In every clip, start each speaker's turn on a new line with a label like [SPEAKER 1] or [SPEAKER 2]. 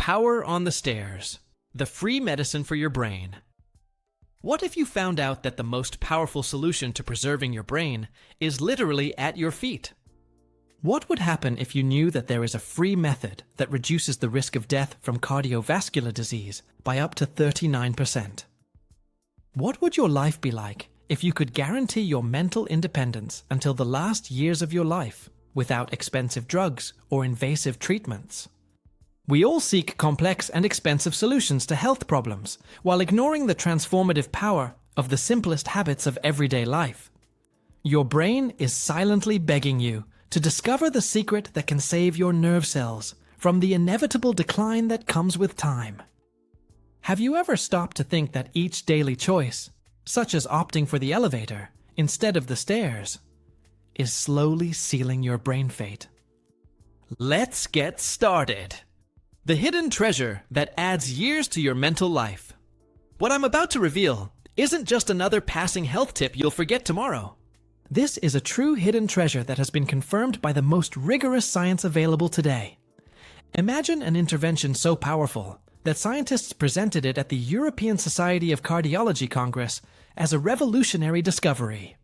[SPEAKER 1] Power on the stairs, the free medicine for your brain. What if you found out that the most powerful solution to preserving your brain is literally at your feet? What would happen if you knew that there is a free method that reduces the risk of death from cardiovascular disease by up to 39%? What would your life be like if you could guarantee your mental independence until the last years of your life without expensive drugs or invasive treatments? We all seek complex and expensive solutions to health problems while ignoring the transformative power of the simplest habits of everyday life. Your brain is silently begging you to discover the secret that can save your nerve cells from the inevitable decline that comes with time. Have you ever stopped to think that each daily choice, such as opting for the elevator instead of the stairs, is slowly sealing your brain fate? Let's get started. The hidden treasure that adds years to your mental life. What I'm about to reveal isn't just another passing health tip you'll forget tomorrow. This is a true hidden treasure that has been confirmed by the most rigorous science available today. Imagine an intervention so powerful that scientists presented it at the European Society of Cardiology Congress as a revolutionary discovery.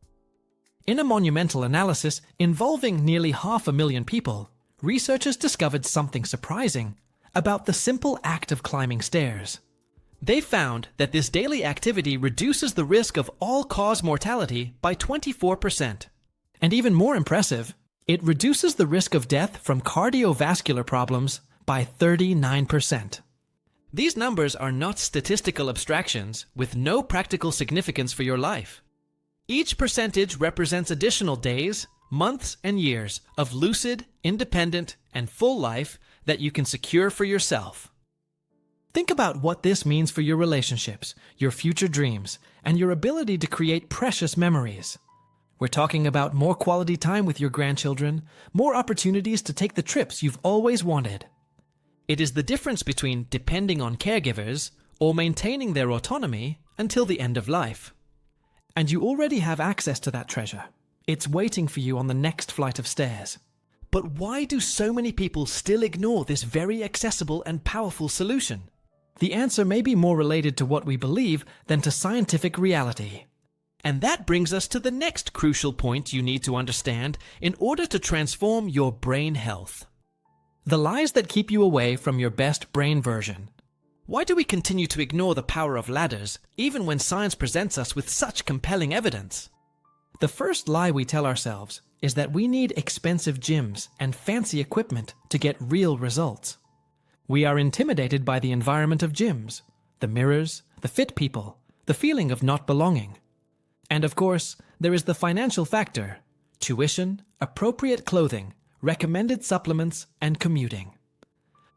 [SPEAKER 1] In a monumental analysis involving nearly 500,000 people, researchers discovered something surprising about the simple act of climbing stairs. They found that this daily activity reduces the risk of all-cause mortality by 24%. And even more impressive, it reduces the risk of death from cardiovascular problems by 39%. These numbers are not statistical abstractions with no practical significance for your life. Each percentage represents additional days, months, and years of lucid, independent, and full life that you can secure for yourself. Think about what this means for your relationships, your future dreams, and your ability to create precious memories. We're talking about more quality time with your grandchildren, more opportunities to take the trips you've always wanted. It is the difference between depending on caregivers or maintaining their autonomy until the end of life. And you already have access to that treasure. It's waiting for you on the next flight of stairs. But why do so many people still ignore this very accessible and powerful solution? The answer may be more related to what we believe than to scientific reality. And that brings us to the next crucial point you need to understand in order to transform your brain health. The lies that keep you away from your best brain version. Why do we continue to ignore the power of ladders, even when science presents us with such compelling evidence? The first lie we tell ourselves is that we need expensive gyms and fancy equipment to get real results. We are intimidated by the environment of gyms, the mirrors, the fit people, the feeling of not belonging. And of course, there is the financial factor: tuition, appropriate clothing, recommended supplements, and commuting.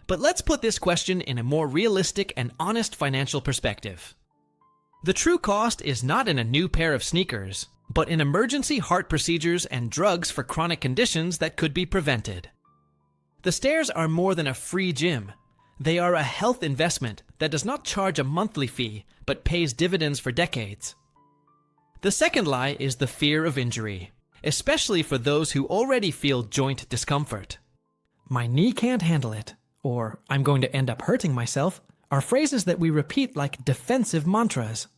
[SPEAKER 1] But let's put this question in a more realistic and honest financial perspective. The true cost is not in a new pair of sneakers, but in emergency heart procedures and drugs for chronic conditions that could be prevented. The stairs are more than a free gym. They are a health investment that does not charge a monthly fee, but pays dividends for decades. The second lie is the fear of injury, especially for those who already feel joint discomfort. "My knee can't handle it," or "I'm going to end up hurting myself," are phrases that we repeat like defensive mantras.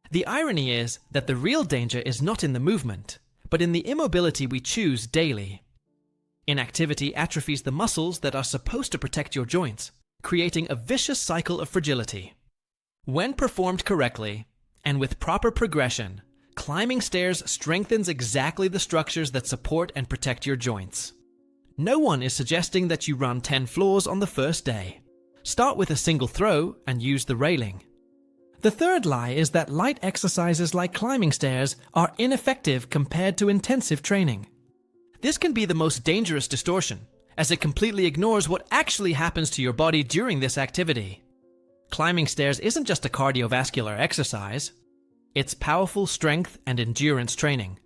[SPEAKER 1] The irony is that the real danger is not in the movement, but in the immobility we choose daily. Inactivity atrophies the muscles that are supposed to protect your joints, creating a vicious cycle of fragility. When performed correctly, and with proper progression, climbing stairs strengthens exactly the structures that support and protect your joints. No one is suggesting that you run 10 floors on the first day. Start with a single throw and use the railing. The third lie is that light exercises like climbing stairs are ineffective compared to intensive training. This can be the most dangerous distortion, as it completely ignores what actually happens to your body during this activity. Climbing stairs isn't just a cardiovascular exercise. It's powerful strength and endurance training.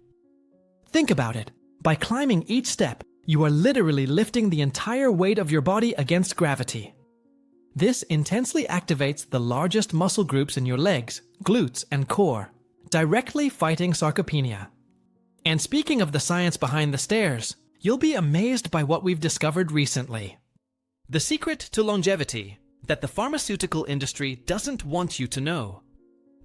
[SPEAKER 1] Think about it. By climbing each step, you are literally lifting the entire weight of your body against gravity. This intensely activates the largest muscle groups in your legs, glutes, and core, directly fighting sarcopenia. And speaking of the science behind the stairs, you'll be amazed by what we've discovered recently. The secret to longevity, that the pharmaceutical industry doesn't want you to know.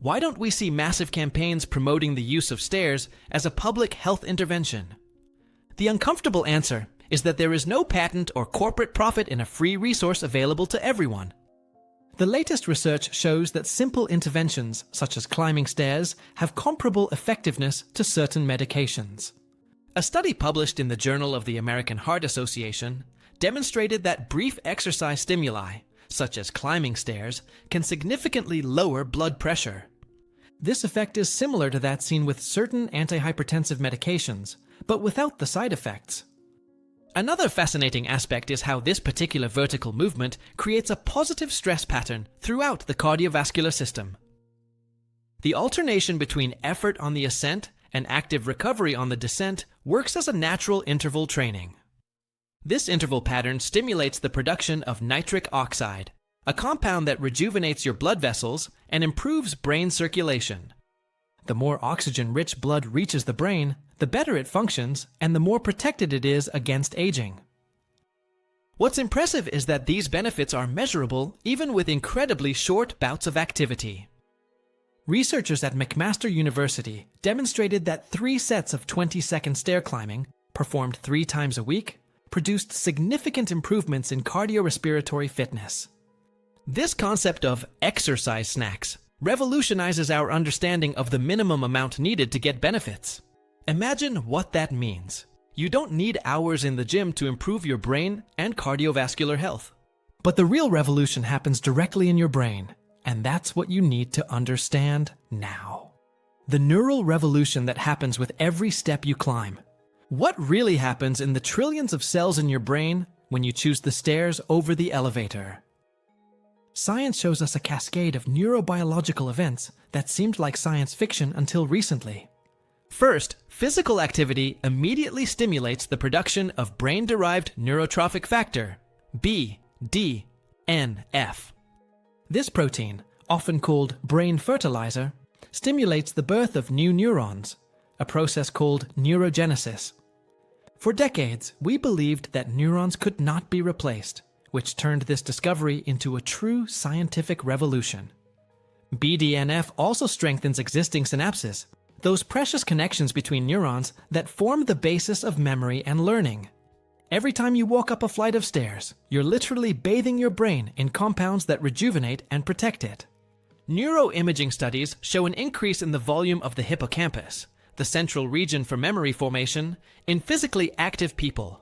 [SPEAKER 1] Why don't we see massive campaigns promoting the use of stairs as a public health intervention? The uncomfortable answer is that there is no patent or corporate profit in a free resource available to everyone. The latest research shows that simple interventions, such as climbing stairs, have comparable effectiveness to certain medications. A study published in the Journal of the American Heart Association demonstrated that brief exercise stimuli, such as climbing stairs, can significantly lower blood pressure. This effect is similar to that seen with certain antihypertensive medications, but without the side effects. Another fascinating aspect is how this particular vertical movement creates a positive stress pattern throughout the cardiovascular system. The alternation between effort on the ascent and active recovery on the descent works as a natural interval training. This interval pattern stimulates the production of nitric oxide, a compound that rejuvenates your blood vessels and improves brain circulation. The more oxygen-rich blood reaches the brain, the better it functions and the more protected it is against aging. What's impressive is that these benefits are measurable even with incredibly short bouts of activity. Researchers at McMaster University demonstrated that 3 sets of 20-second stair climbing, performed 3 times a week, produced significant improvements in cardiorespiratory fitness. This concept of exercise snacks revolutionizes our understanding of the minimum amount needed to get benefits. Imagine what that means. You don't need hours in the gym to improve your brain and cardiovascular health. But the real revolution happens directly in your brain, and that's what you need to understand now. The neural revolution that happens with every step you climb. What really happens in the trillions of cells in your brain when you choose the stairs over the elevator? Science shows us a cascade of neurobiological events that seemed like science fiction until recently. First, physical activity immediately stimulates the production of brain-derived neurotrophic factor, BDNF. This protein, often called brain fertilizer, stimulates the birth of new neurons, a process called neurogenesis. For decades, we believed that neurons could not be replaced, which turned this discovery into a true scientific revolution. BDNF also strengthens existing synapses, those precious connections between neurons that form the basis of memory and learning. Every time you walk up a flight of stairs, you're literally bathing your brain in compounds that rejuvenate and protect it. Neuroimaging studies show an increase in the volume of the hippocampus, the central region for memory formation, in physically active people.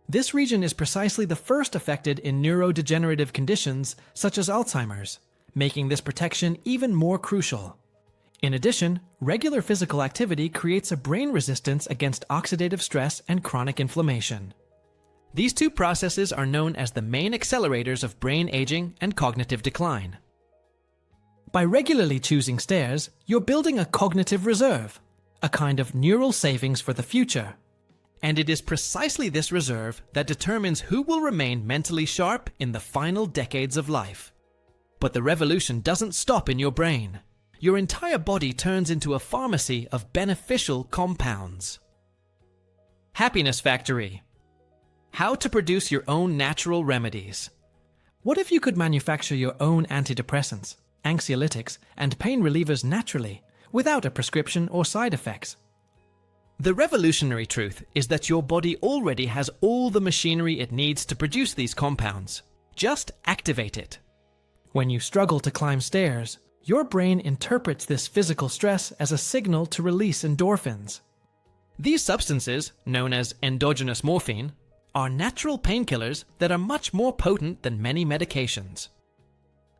[SPEAKER 1] This region is precisely the first affected in neurodegenerative conditions such as Alzheimer's, making this protection even more crucial. In addition, regular physical activity creates a brain resistance against oxidative stress and chronic inflammation. These 2 processes are known as the main accelerators of brain aging and cognitive decline. By regularly choosing stairs, you're building a cognitive reserve, a kind of neural savings for the future. And it is precisely this reserve that determines who will remain mentally sharp in the final decades of life. But the revolution doesn't stop in your brain. Your entire body turns into a pharmacy of beneficial compounds. Happiness Factory. How to produce your own natural remedies. What if you could manufacture your own antidepressants, anxiolytics, and pain relievers naturally, without a prescription or side effects? The revolutionary truth is that your body already has all the machinery it needs to produce these compounds. Just activate it. When you struggle to climb stairs, your brain interprets this physical stress as a signal to release endorphins. These substances, known as endogenous morphine, are natural painkillers that are much more potent than many medications.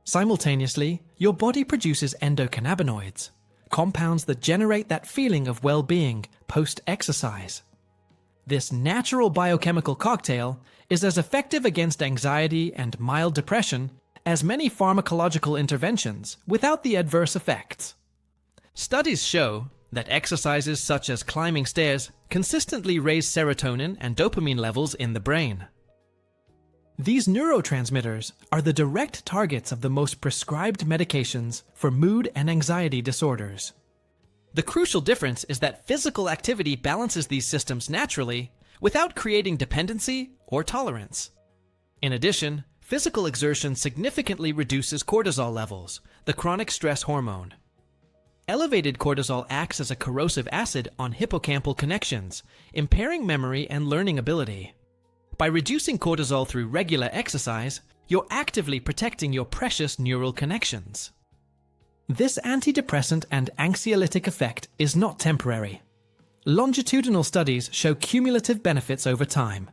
[SPEAKER 1] Simultaneously, your body produces endocannabinoids, compounds that generate that feeling of well-being post-exercise. This natural biochemical cocktail is as effective against anxiety and mild depression as many pharmacological interventions without the adverse effects. Studies show that exercises such as climbing stairs consistently raise serotonin and dopamine levels in the brain. These neurotransmitters are the direct targets of the most prescribed medications for mood and anxiety disorders. The crucial difference is that physical activity balances these systems naturally without creating dependency or tolerance. In addition, Physical exertion significantly reduces cortisol levels, the chronic stress hormone. Elevated cortisol acts as a corrosive acid on hippocampal connections, impairing memory and learning ability. By reducing cortisol through regular exercise, you're actively protecting your precious neural connections. This antidepressant and anxiolytic effect is not temporary. Longitudinal studies show cumulative benefits over time.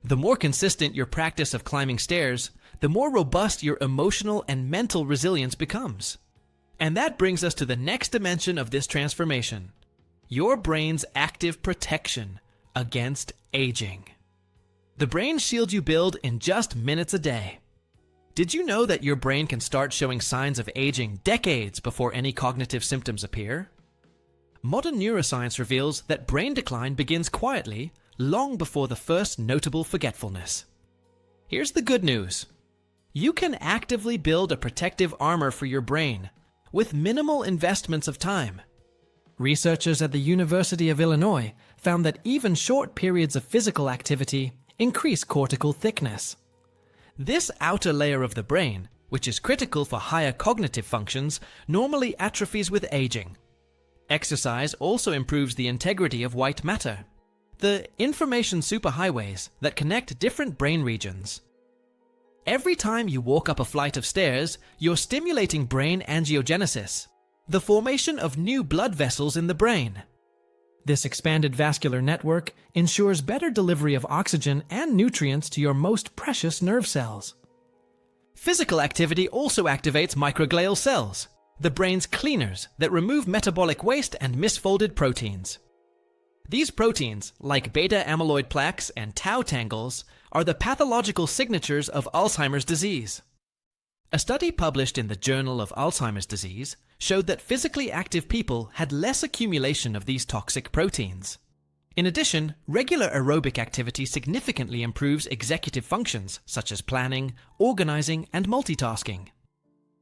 [SPEAKER 1] The more consistent your practice of climbing stairs, the more robust your emotional and mental resilience becomes. And that brings us to the next dimension of this transformation: your brain's active protection against aging. The brain shield you build in just minutes a day. Did you know that your brain can start showing signs of aging decades before any cognitive symptoms appear? Modern neuroscience reveals that brain decline begins quietly, long before the first notable forgetfulness. Here's the good news. You can actively build a protective armor for your brain with minimal investments of time. Researchers at the University of Illinois found that even short periods of physical activity increase cortical thickness. This outer layer of the brain, which is critical for higher cognitive functions, normally atrophies with aging. Exercise also improves the integrity of white matter, the information superhighways that connect different brain regions. Every time you walk up a flight of stairs, you're stimulating brain angiogenesis, the formation of new blood vessels in the brain. This expanded vascular network ensures better delivery of oxygen and nutrients to your most precious nerve cells. Physical activity also activates microglial cells, the brain's cleaners that remove metabolic waste and misfolded proteins. These proteins, like beta-amyloid plaques and tau tangles, are the pathological signatures of Alzheimer's disease. A study published in the Journal of Alzheimer's Disease showed that physically active people had less accumulation of these toxic proteins. In addition, regular aerobic activity significantly improves executive functions such as planning, organizing, and multitasking.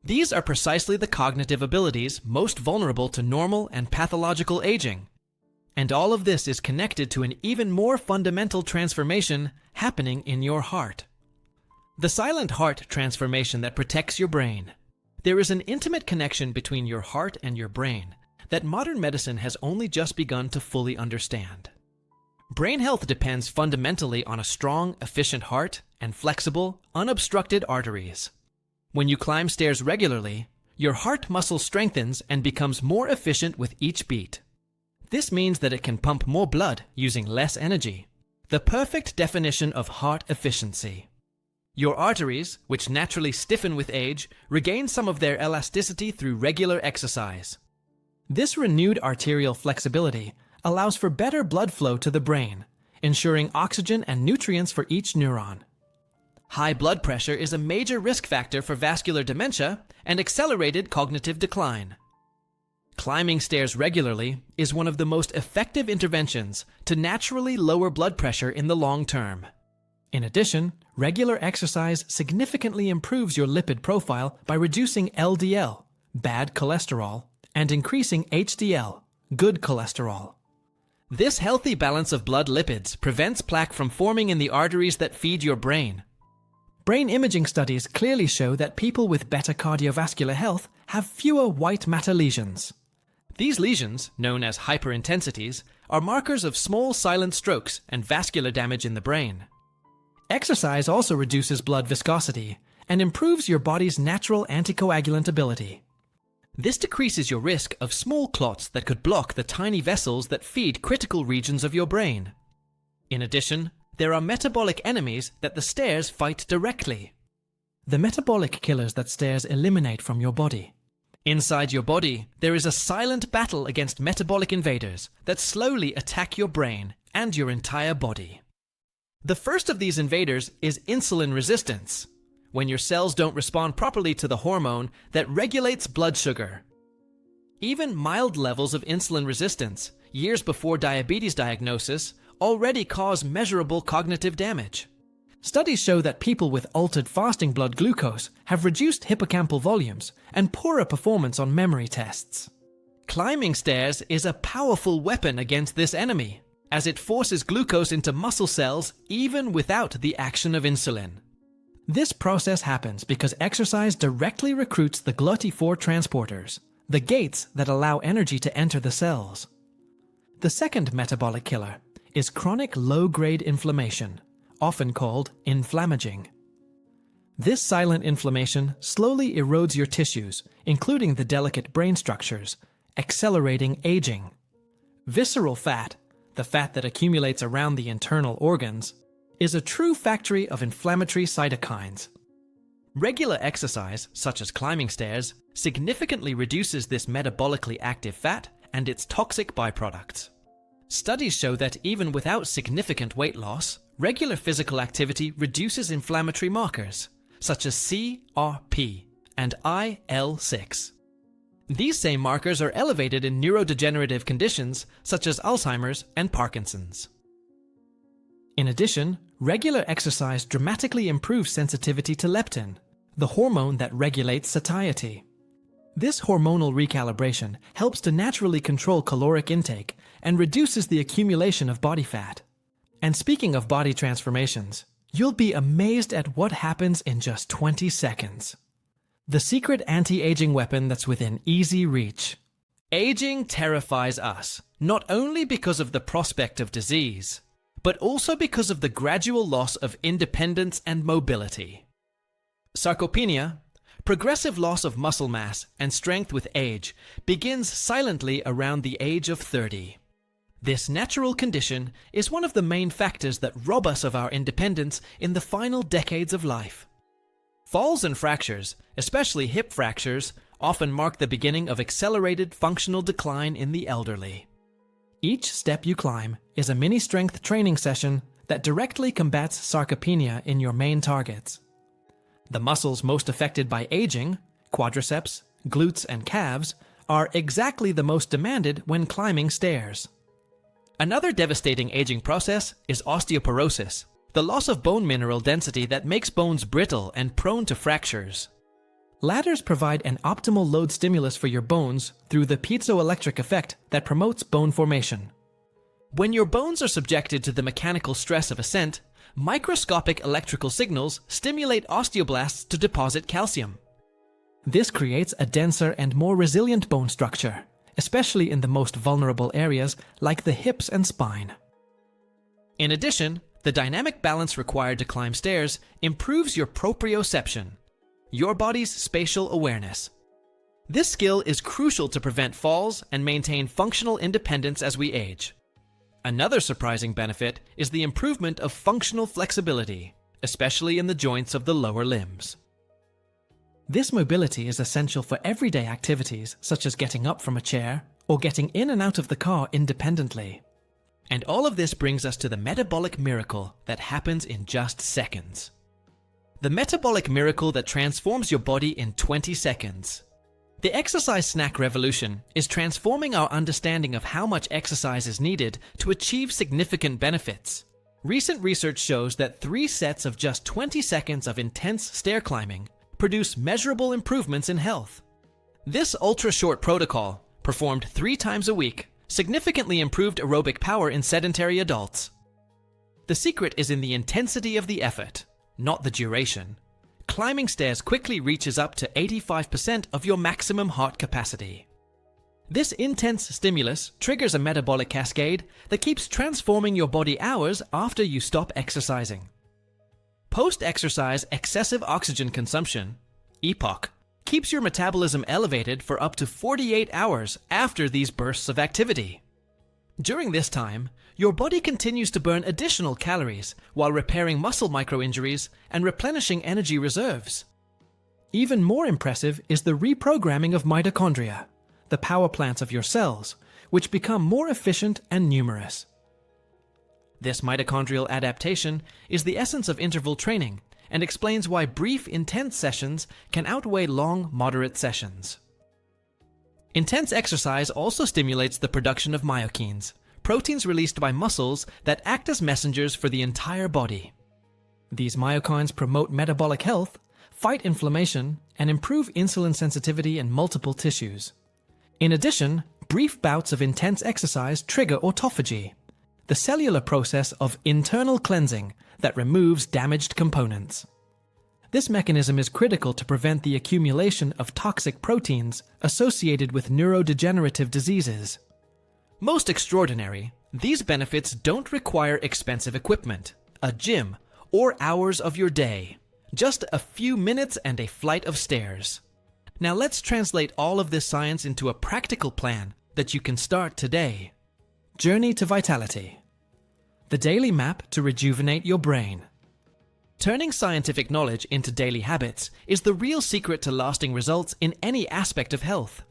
[SPEAKER 1] These are precisely the cognitive abilities most vulnerable to normal and pathological aging. And all of this is connected to an even more fundamental transformation happening in your heart. The silent heart transformation that protects your brain. There is an intimate connection between your heart and your brain that modern medicine has only just begun to fully understand. Brain health depends fundamentally on a strong, efficient heart and flexible, unobstructed arteries. When you climb stairs regularly, your heart muscle strengthens and becomes more efficient with each beat. This means that it can pump more blood using less energy, the perfect definition of heart efficiency. Your arteries, which naturally stiffen with age, regain some of their elasticity through regular exercise. This renewed arterial flexibility allows for better blood flow to the brain, ensuring oxygen and nutrients for each neuron. High blood pressure is a major risk factor for vascular dementia and accelerated cognitive decline. Climbing stairs regularly is one of the most effective interventions to naturally lower blood pressure in the long term. In addition, regular exercise significantly improves your lipid profile by reducing LDL, bad cholesterol, and increasing HDL, good cholesterol. This healthy balance of blood lipids prevents plaque from forming in the arteries that feed your brain. Brain imaging studies clearly show that people with better cardiovascular health have fewer white matter lesions. These lesions, known as hyperintensities, are markers of small silent strokes and vascular damage in the brain. Exercise also reduces blood viscosity and improves your body's natural anticoagulant ability. This decreases your risk of small clots that could block the tiny vessels that feed critical regions of your brain. In addition, there are metabolic enemies that the stairs fight directly. The metabolic killers that stairs eliminate from your body. Inside your body, there is a silent battle against metabolic invaders that slowly attack your brain and your entire body. The first of these invaders is insulin resistance, when your cells don't respond properly to the hormone that regulates blood sugar. Even mild levels of insulin resistance, years before diabetes diagnosis, already cause measurable cognitive damage. Studies show that people with altered fasting blood glucose have reduced hippocampal volumes and poorer performance on memory tests. Climbing stairs is a powerful weapon against this enemy, as it forces glucose into muscle cells even without the action of insulin. This process happens because exercise directly recruits the GLUT4 transporters, the gates that allow energy to enter the cells. The second metabolic killer is chronic low-grade inflammation, often called inflammaging. This silent inflammation slowly erodes your tissues, including the delicate brain structures, accelerating aging. Visceral fat, the fat that accumulates around the internal organs, is a true factory of inflammatory cytokines. Regular exercise, such as climbing stairs, significantly reduces this metabolically active fat and its toxic byproducts. Studies show that even without significant weight loss, regular physical activity reduces inflammatory markers, such as CRP and IL-6. These same markers are elevated in neurodegenerative conditions such as Alzheimer's and Parkinson's. In addition, regular exercise dramatically improves sensitivity to leptin, the hormone that regulates satiety. This hormonal recalibration helps to naturally control caloric intake and reduces the accumulation of body fat. And speaking of body transformations, you'll be amazed at what happens in just 20 seconds. The secret anti-aging weapon that's within easy reach. Aging terrifies us, not only because of the prospect of disease, but also because of the gradual loss of independence and mobility. Sarcopenia, progressive loss of muscle mass and strength with age, begins silently around the age of 30. This natural condition is one of the main factors that rob us of our independence in the final decades of life. Falls and fractures, especially hip fractures, often mark the beginning of accelerated functional decline in the elderly. Each step you climb is a mini-strength training session that directly combats sarcopenia in your main targets. The muscles most affected by aging, quadriceps, glutes, and calves, are exactly the most demanded when climbing stairs. Another devastating aging process is osteoporosis, the loss of bone mineral density that makes bones brittle and prone to fractures. Ladders provide an optimal load stimulus for your bones through the piezoelectric effect that promotes bone formation. When your bones are subjected to the mechanical stress of ascent, microscopic electrical signals stimulate osteoblasts to deposit calcium. This creates a denser and more resilient bone structure, especially in the most vulnerable areas like the hips and spine. In addition, the dynamic balance required to climb stairs improves your proprioception, your body's spatial awareness. This skill is crucial to prevent falls and maintain functional independence as we age. Another surprising benefit is the improvement of functional flexibility, especially in the joints of the lower limbs. This mobility is essential for everyday activities such as getting up from a chair or getting in and out of the car independently. And all of this brings us to the metabolic miracle that happens in just seconds. The metabolic miracle that transforms your body in 20 seconds. The exercise snack revolution is transforming our understanding of how much exercise is needed to achieve significant benefits. Recent research shows that 3 sets of just 20 seconds of intense stair climbing produce measurable improvements in health. This ultra-short protocol, performed 3 times a week, significantly improved aerobic power in sedentary adults. The secret is in the intensity of the effort, not the duration. Climbing stairs quickly reaches up to 85% of your maximum heart capacity. This intense stimulus triggers a metabolic cascade that keeps transforming your body hours after you stop exercising. Post-exercise excessive oxygen consumption, EPOC, keeps your metabolism elevated for up to 48 hours after these bursts of activity. During this time, your body continues to burn additional calories while repairing muscle microinjuries and replenishing energy reserves. Even more impressive is the reprogramming of mitochondria, the power plants of your cells, which become more efficient and numerous. This mitochondrial adaptation is the essence of interval training and explains why brief, intense sessions can outweigh long, moderate sessions. Intense exercise also stimulates the production of myokines, proteins released by muscles that act as messengers for the entire body. These myokines promote metabolic health, fight inflammation, and improve insulin sensitivity in multiple tissues. In addition, brief bouts of intense exercise trigger autophagy, the cellular process of internal cleansing that removes damaged components. This mechanism is critical to prevent the accumulation of toxic proteins associated with neurodegenerative diseases. Most extraordinary, these benefits don't require expensive equipment, a gym, or hours of your day. Just a few minutes and a flight of stairs. Now let's translate all of this science into a practical plan that you can start today. Journey to Vitality. The daily map to rejuvenate your brain. Turning scientific knowledge into daily habits is the real secret to lasting results in any aspect of health.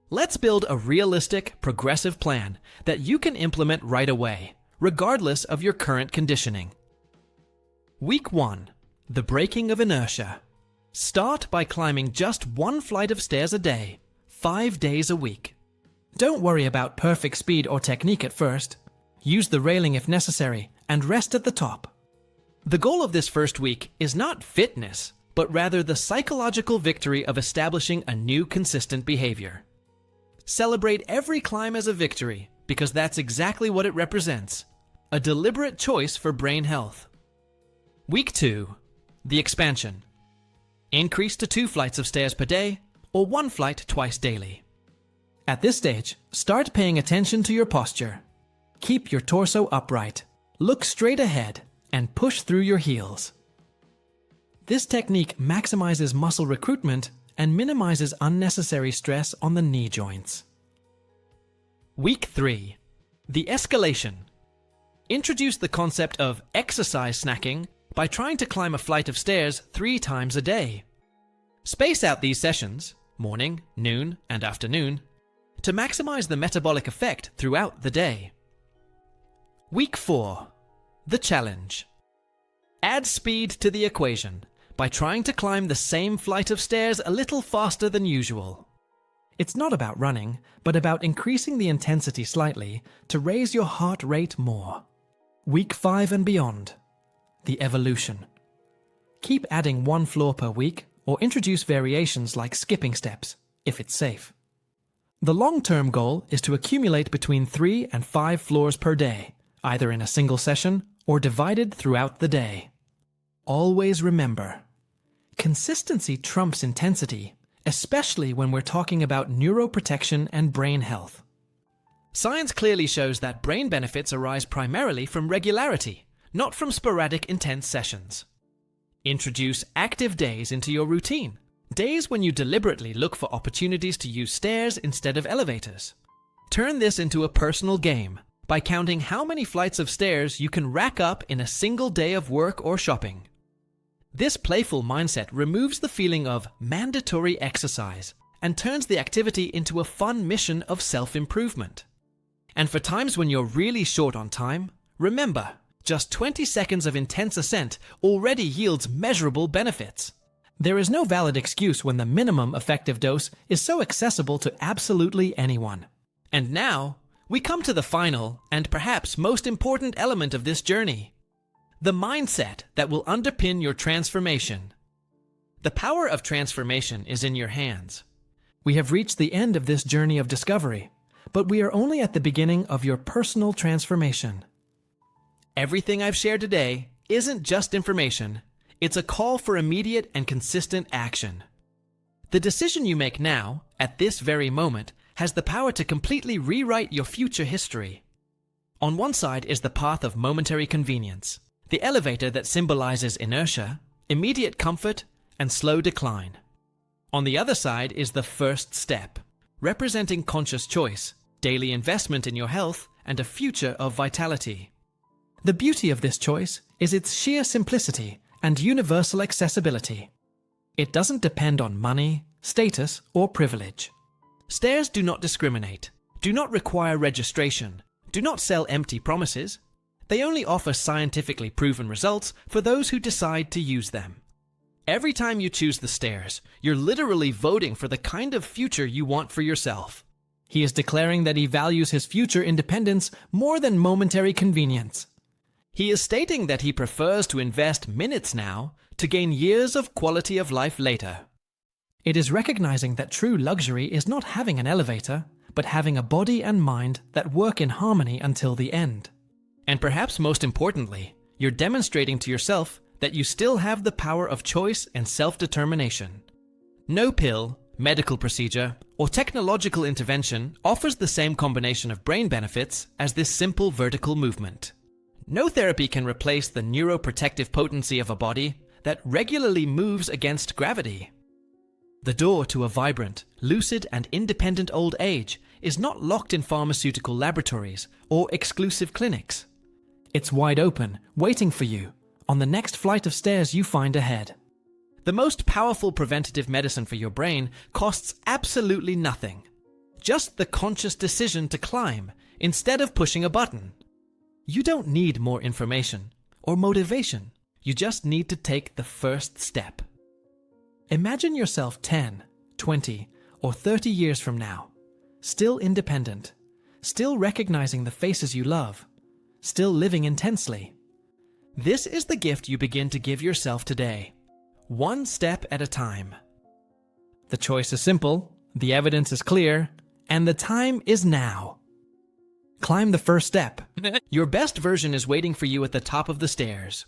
[SPEAKER 1] Let's build a realistic, progressive plan that you can implement right away, regardless of your current conditioning. Week 1. The breaking of inertia. Start by climbing just one flight of stairs a day, 5 days a week. Don't worry about perfect speed or technique at first. Use the railing if necessary, and rest at the top. The goal of this first week is not fitness, but rather the psychological victory of establishing a new consistent behavior. Celebrate every climb as a victory, because that's exactly what it represents. A deliberate choice for brain health. Week 2. The expansion. Increase to 2 flights of stairs per day, or 1 flight twice daily. At this stage, start paying attention to your posture. Keep your torso upright, look straight ahead, and push through your heels. This technique maximizes muscle recruitment and minimizes unnecessary stress on the knee joints. Week 3. The escalation. Introduce the concept of exercise snacking by trying to climb a flight of stairs 3 times a day. Space out these sessions, morning, noon, and afternoon, to maximize the metabolic effect throughout the day. Week 4. The challenge. Add speed to the equation by trying to climb the same flight of stairs a little faster than usual. It's not about running, but about increasing the intensity slightly to raise your heart rate more. Week 5 and beyond. The evolution. Keep adding 1 floor per week or introduce variations like skipping steps, if it's safe. The long-term goal is to accumulate between 3 and 5 floors per day, either in a single session or divided throughout the day. Always remember, consistency trumps intensity, especially when we're talking about neuroprotection and brain health. Science clearly shows that brain benefits arise primarily from regularity, not from sporadic intense sessions. Introduce active days into your routine, days when you deliberately look for opportunities to use stairs instead of elevators. Turn this into a personal game by counting how many flights of stairs you can rack up in a single day of work or shopping. This playful mindset removes the feeling of mandatory exercise and turns the activity into a fun mission of self-improvement. And for times when you're really short on time, remember, just 20 seconds of intense ascent already yields measurable benefits. There is no valid excuse when the minimum effective dose is so accessible to absolutely anyone. And now, we come to the final and perhaps most important element of this journey. The mindset that will underpin your transformation. The power of transformation is in your hands. We have reached the end of this journey of discovery, but we are only at the beginning of your personal transformation. Everything I've shared today isn't just information, it's a call for immediate and consistent action. The decision you make now, at this very moment, has the power to completely rewrite your future history. On one side is the path of momentary convenience, the elevator that symbolizes inertia, immediate comfort, and slow decline. On the other side is the first step, representing conscious choice, daily investment in your health, and a future of vitality. The beauty of this choice is its sheer simplicity and universal accessibility. It doesn't depend on money, status, or privilege. Stairs do not discriminate, do not require registration, do not sell empty promises. They only offer scientifically proven results for those who decide to use them. Every time you choose the stairs, you're literally voting for the kind of future you want for yourself. He is declaring that he values his future independence more than momentary convenience. He is stating that he prefers to invest minutes now to gain years of quality of life later. It is recognizing that true luxury is not having an elevator, but having a body and mind that work in harmony until the end. And perhaps most importantly, you're demonstrating to yourself that you still have the power of choice and self-determination. No pill, medical procedure, or technological intervention offers the same combination of brain benefits as this simple vertical movement. No therapy can replace the neuroprotective potency of a body that regularly moves against gravity. The door to a vibrant, lucid, and independent old age is not locked in pharmaceutical laboratories or exclusive clinics. It's wide open, waiting for you, on the next flight of stairs you find ahead. The most powerful preventative medicine for your brain costs absolutely nothing. Just the conscious decision to climb instead of pushing a button. You don't need more information or motivation. You just need to take the first step. Imagine yourself 10, 20, or 30 years from now, still independent, still recognizing the faces you love, still living intensely. This is the gift you begin to give yourself today, one step at a time. The choice is simple, the evidence is clear, and the time is now. Climb the first step. Your best version is waiting for you at the top of the stairs.